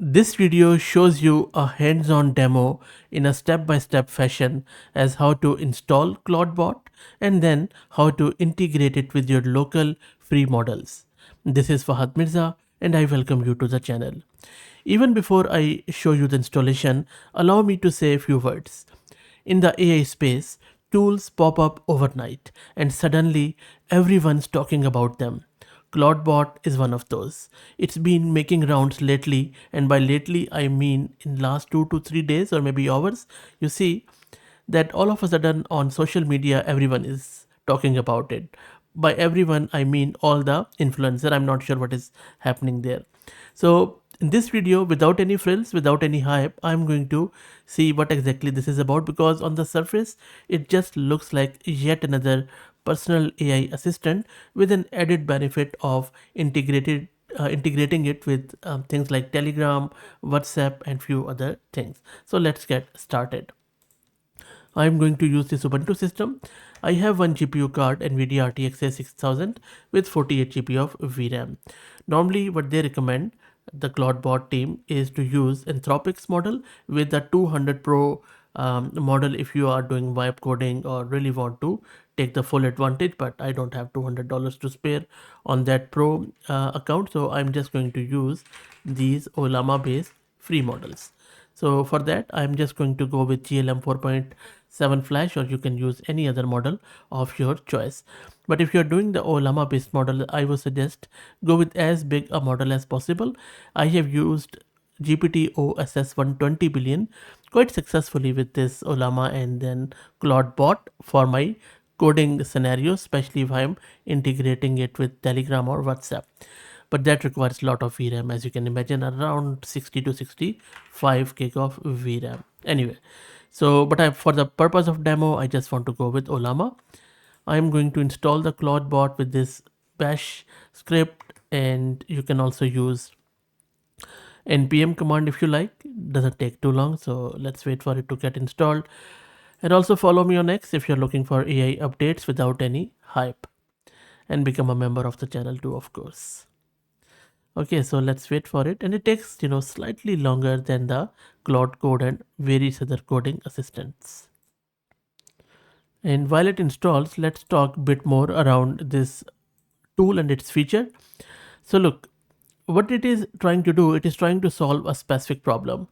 This video shows you a hands-on demo in a step-by-step fashion as how to install CloudBot and then how to integrate it with your local free models. This is Fahad Mirza and I welcome you to the channel. Even before I show you the installation, allow me to say a few words. In the AI space, tools pop up overnight and suddenly everyone's talking about them. CloudBot is one of those. It's been making rounds lately, and by lately I mean in last 2 to 3 days or maybe hours. You see that all of a sudden on social media everyone is talking about it. By everyone I mean all the influencer. I'm not sure what is happening there. So in this video, without any frills, without any hype, I'm going to see what exactly this is about, because on the surface it just looks like yet another personal AI assistant with an added benefit of integrating it with things like Telegram, WhatsApp and few other things. So let's get started. I'm going to use this Ubuntu system. I have one GPU card, NVIDIA RTX 6000 with 48 GB of VRAM. Normally what they recommend, the CloudBot team, is to use Anthropic's model with the 200 Pro model if you are doing vibe coding or really want to take the full advantage, but I don't have $200 to spare on that Pro account, so I'm just going to use these Ollama based free models. So for that I'm just going to go with GLM 4.7 Flash, or you can use any other model of your choice. But if you're doing the Ollama based model, I would suggest go with as big a model as possible. I have used GPT OSS 120 billion quite successfully with this Ollama and then CloudBot for my coding scenario, especially if I'm integrating it with Telegram or WhatsApp. But that requires a lot of VRAM, as you can imagine, around 60 to 65 gig of VRAM. Anyway, so for the purpose of demo, I just want to go with Ollama. I'm going to install the CloudBot with this bash script, and you can also use npm command if you like. Doesn't take too long, so let's wait for it to get installed. And also follow me on X if you're looking for AI updates without any hype, and become a member of the channel too, of course. Okay, so let's wait for it, and it takes slightly longer than the Claude Code and various other coding assistants. And while it installs, let's talk a bit more around this tool and its feature. So look, what it is trying to do, it is trying to solve a specific problem,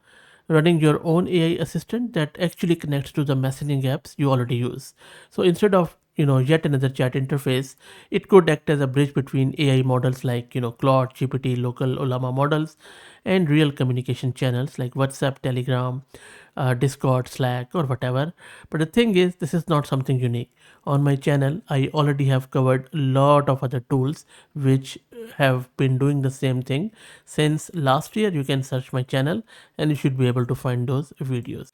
running your own AI assistant that actually connects to the messaging apps you already use. So instead of yet another chat interface, it could act as a bridge between AI models like Claude, GPT, local Ollama models, and real communication channels like WhatsApp, Telegram, Discord, Slack, or whatever. But the thing is, this is not something unique. On my channel, I already have covered a lot of other tools which have been doing the same thing since last year. You can search my channel and you should be able to find those videos.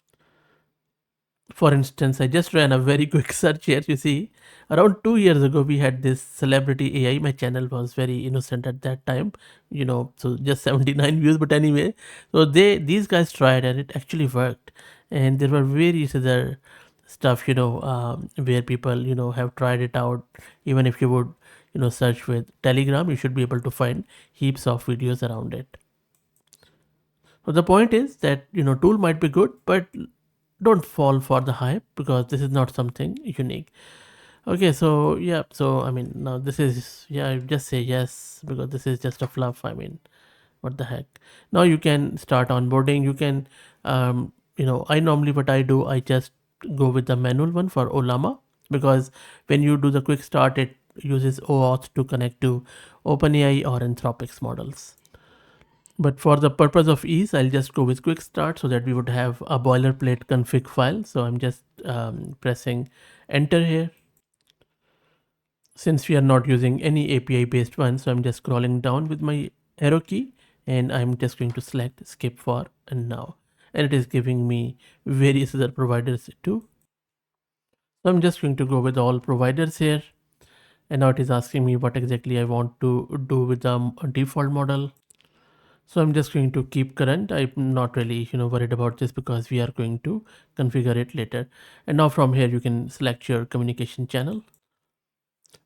For instance, I just ran a very quick search here. You see, around 2 years ago, we had this celebrity AI. My channel was very innocent at that time, so just 79 views. But anyway, so these guys tried and it actually worked. And there were various other stuff, where people, have tried it out. Even if you would, search with Telegram, you should be able to find heaps of videos around it. So the point is that, tool might be good, but don't fall for the hype, because this is not something unique. Okay, so yeah, so I mean, now this is, yeah, I just say yes because this is just a fluff. I mean, what the heck. Now you can start onboarding. You can I normally, what I do, I just go with the manual one for Ollama, because when you do the quick start, it uses OAuth to connect to OpenAI or Anthropic's models. But for the purpose of ease, I'll just go with quick start so that we would have a boilerplate config file. So I'm just pressing enter here. Since we are not using any API based one, so I'm just scrolling down with my arrow key, and I'm just going to select skip for and now. And it is giving me various other providers too. So I'm just going to go with all providers here. And now it is asking me what exactly I want to do with the default model. So I'm just going to keep current. I'm not really worried about this because we are going to configure it later. And now from here you can select your communication channel.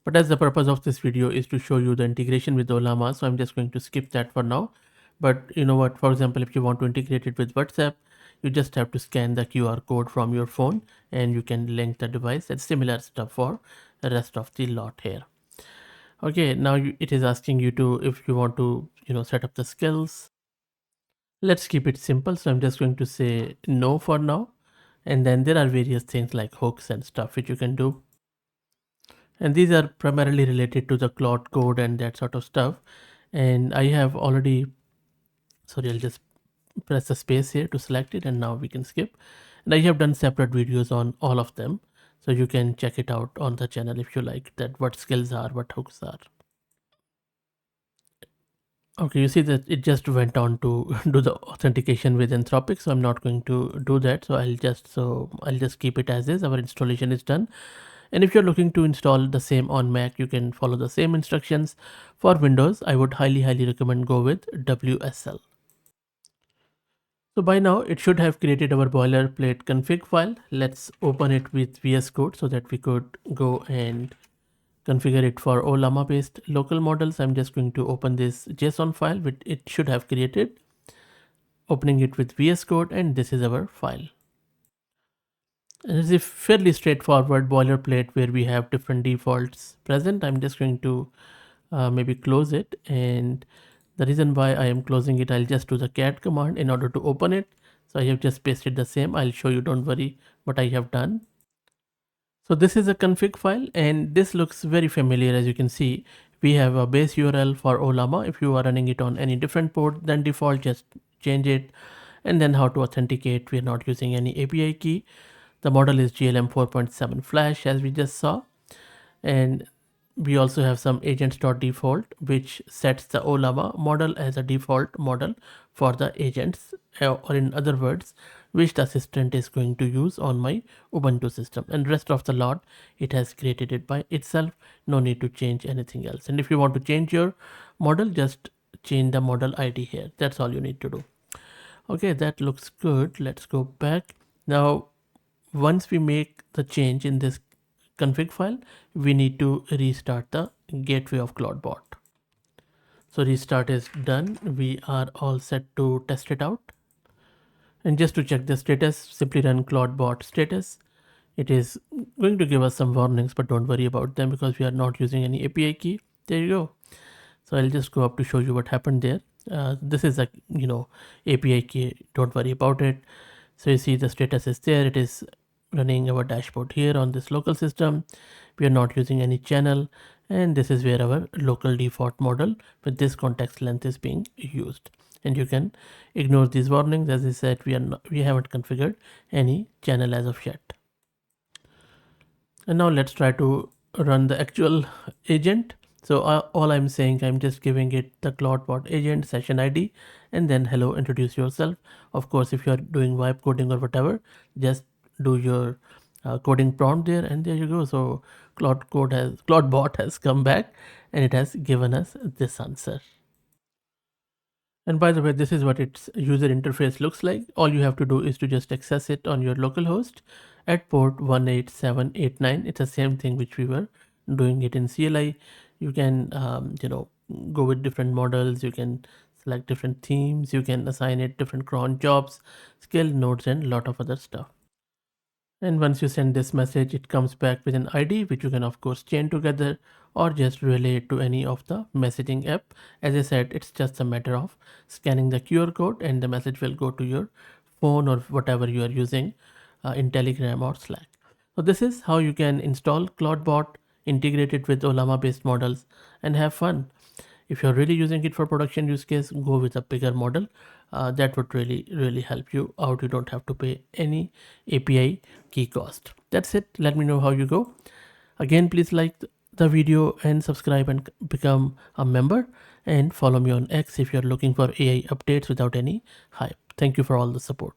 But as the purpose of this video is to show you the integration with Ollama, so I'm just going to skip that for now. But you know what, for example, if you want to integrate it with WhatsApp, you just have to scan the QR code from your phone and you can link the device, and similar stuff for the rest of the lot here. Okay, now it is asking you to, if you want to, set up the skills. Let's keep it simple, so I'm just going to say no for now. And then there are various things like hooks and stuff which you can do, and these are primarily related to the Claude code and that sort of stuff. And I have already, sorry, I'll just press the space here to select it, and now we can skip. And I have done separate videos on all of them, so you can check it out on the channel if you like, that what skills are, what hooks are. Okay, you see that it just went on to do the authentication with Anthropic, so I'm not going to do that. So I'll just keep it as is. Our installation is done. And if you're looking to install the same on Mac, you can follow the same instructions. For Windows, I would highly recommend go with WSL. So by now it should have created our boilerplate config file. Let's open it with VS Code so that we could go and configure it for Ollama based local models. I'm just going to open this JSON file which it should have created, opening it with VS Code, and this is our file. And it's a fairly straightforward boilerplate where we have different defaults present. I'm just going to maybe close it, and the reason why I am closing it, I'll just do the cat command in order to open it. So I have just pasted the same. I'll show you, don't worry, what I have done. So this is a config file, and this looks very familiar. As you can see, we have a base URL for Ollama. If you are running it on any different port than default, just change it. And then how to authenticate, we are not using any API key. The model is GLM 4.7 Flash, as we just saw. And we also have some agents.default, which sets the Ollama model as a default model for the agents, or in other words, which the assistant is going to use on my Ubuntu system. And rest of the lot, it has created it by itself. No need to change anything else. And if you want to change your model, just change the model ID here. That's all you need to do. Okay, that looks good. Let's go back. Now, once we make the change in this config file, we need to restart the gateway of CloudBot. So restart is done. We are all set to test it out. And just to check the status, simply run CloudBot status. It is going to give us some warnings, but don't worry about them because we are not using any API key. There you go. So I'll just go up to show you what happened there. This is a API key. Don't worry about it. So you see the status is there. It is running our dashboard here on this local system. We are not using any channel, and this is where our local default model with this context length is being used. And you can ignore these warnings. As I said, we haven't configured any channel as of yet. And now let's try to run the actual agent. So all I'm saying, I'm just giving it the CloudBot agent session ID, and then hello, introduce yourself. Of course, if you're doing vibe coding or whatever, just do your coding prompt there, and there you go. So CloudBot has come back, and it has given us this answer. And by the way, this is what its user interface looks like. All you have to do is to just access it on your local host at port 18789. It's the same thing which we were doing it in CLI. You can, go with different models. You can select different themes. You can assign it different cron jobs, skill nodes, and a lot of other stuff. And once you send this message, it comes back with an ID, which you can of course chain together or just relay it to any of the messaging app. As I said, it's just a matter of scanning the QR code and the message will go to your phone or whatever you are using in Telegram or Slack. So this is how you can install CloudBot, integrate it with Ollama based models, and have fun. If you're really using it for production use case, go with a bigger model. That would really help you out. You don't have to pay any API key cost. That's it. Let me know how you go. Again, please like the video and subscribe and become a member, and follow me on X if you're looking for AI updates without any hype. Thank you for all the support.